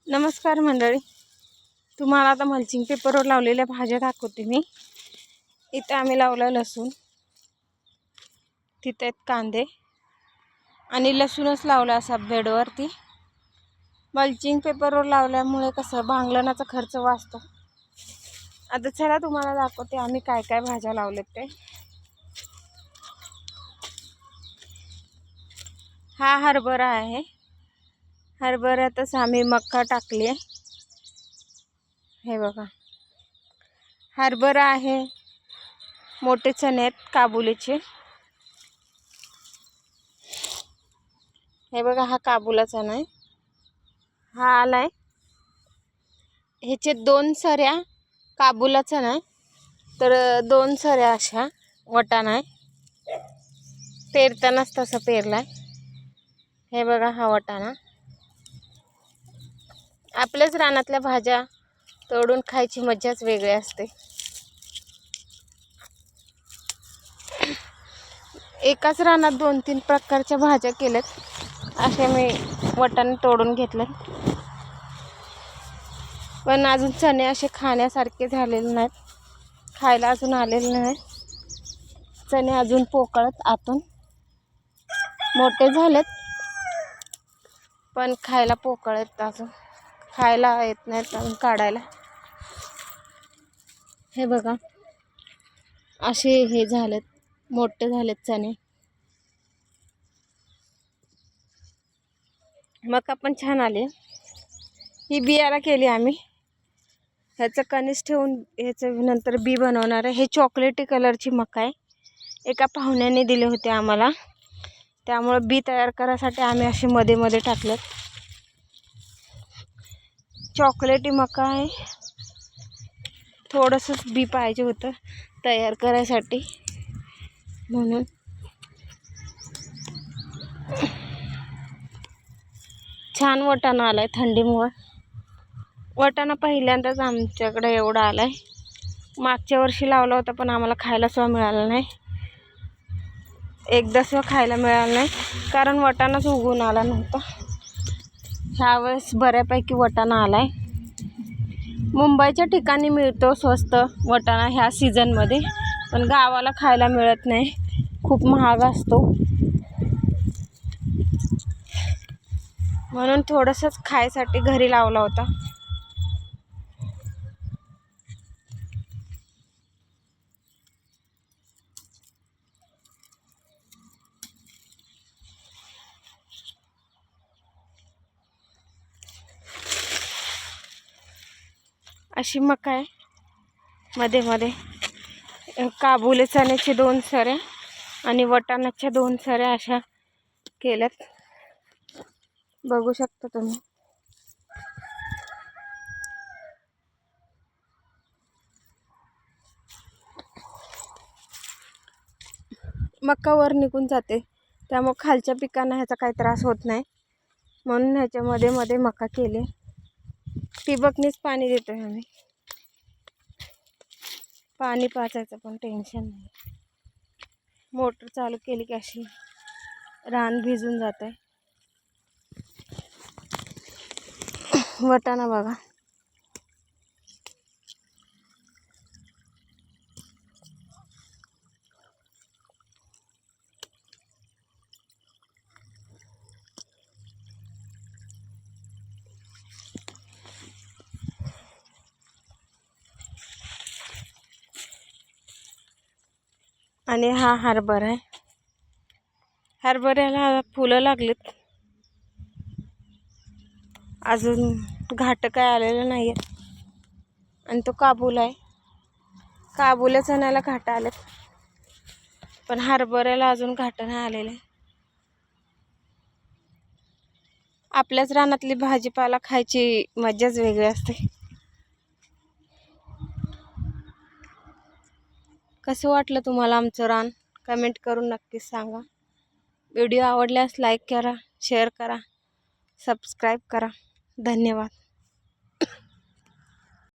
नमस्कार मंडळी, तुम्हाला आता मल्चिंग पेपरवर लावलेल्या भाज्या दाखवते मी। इथे आम्ही लावला लसूण, तिथे कांदे आणि लसूणच लावला असा बेडवरती। मल्चिंग पेपरवर लावल्यामुळे कसं भांगलणाचा खर्च वाचतो। आता चला तुम्हाला दाखवते आम्ही काय काय भाज्या लावलेत ते। हा हरभरा आहे, हरभऱ्यातच आम्ही मक्का टाकली आहे। हे बघा, हरभरा आहे, मोठे चणे आहेत काबुलीचे। हे बघा, हा काबुला चणा आहे, हा आलाय। ह्याचे 2 सऱ्या काबुला चणा आहे, तर 2 सऱ्या अशा वटाणा आहे। पेरतानाच तसा पेरलाय। हे बघा, हा वटाणा। आपल्याच रानातल्या भाज्या तोडून खायची मजाच वेगळी असते। एकाच रानात 2-3 प्रकारच्या भाज्या केल्यात। असे मी वटाणे तोडून घेतले, पण अजून चणे असे खाण्यासारखे झालेले नाहीत, खायला अजून आलेले नाही। चणे अजून पोकळत आतून, मोठे झालेत पण खायला पोकळत, अजून खायला येत नाहीत अजून काढायला। हे बघा, असे हे झालेत, मोठे झालेत चणे। मका पण छान आले। ही बियाला केली आम्ही, ह्याचं कणीस ठेवून ह्याचं नंतर बी बनवणार आहे। हे चॉकलेटी कलरची मका आहे, एका पाहुण्याने दिले होते आम्हाला, त्यामुळे बी तयार करायसाठी आम्ही असे मध्ये मध्ये टाकलेत। चॉकलेटी मका आहे, थोडंसंच बी पाहिजे होतं तयार करायसाठी म्हणून। छान वटाणा आलाय थंडीमुळे। वटाणा पहिल्यांदाच आमच्याकडे एवढा आलाय। मागच्या वर्षी लावला होता पण आम्हाला खायला सुद्धा मिळालं नाही, एकदा सुद्धा खायला मिळालं नाही, कारण वटाणाच उगवून आला नव्हता। ह्यावेळेस बऱ्यापैकी वटाणा आलाय। मुंबईच्या ठिकाणी मिळतो स्वस्त वटाणा ह्या सीझनमध्ये, पण गावाला खायला मिळत नाही, खूप महाग असतो। म्हणून थोडंसंच खायसाठी घरी लावला होता। अशी मका आहे, मध्ये मध्ये काबुली चण्याचे 2 सऱ्या आणि वटाणाच्या 2 सऱ्या अशा केल्यात, बघू शकता तुम्ही। मका वर निघून जाते, त्यामुळे खालच्या पिकांना ह्याचा काही त्रास होत नाही, म्हणून ह्याच्या मध्ये मध्ये मका केले। ठिबकनीच पाणी देतोय आम्ही, पाणी पाजायचं पण टेन्शन नाही। मोटर चालू केली की अशी रान भिजून जात आहे। वटाणा बघा, आणि हा हरभरा आहे। हरभऱ्याला फुलं लागलीत, अजून घाट काय आलेलं नाही आहे। आणि तो काबूल आहे, काबुल्या चण्याला घाट आलेत, पण हरभऱ्याला अजून घाट नाही आलेले। आपल्याच रानातली भाजीपाला खायची मजाच वेगळी असते। कसं वाटलं तुम्हाला आमचं रान, कमेंट करून नक्कीच सांगा। व्हिडिओ आवडल्यास लाईक करा, शेअर करा, सबस्क्राईब करा। धन्यवाद।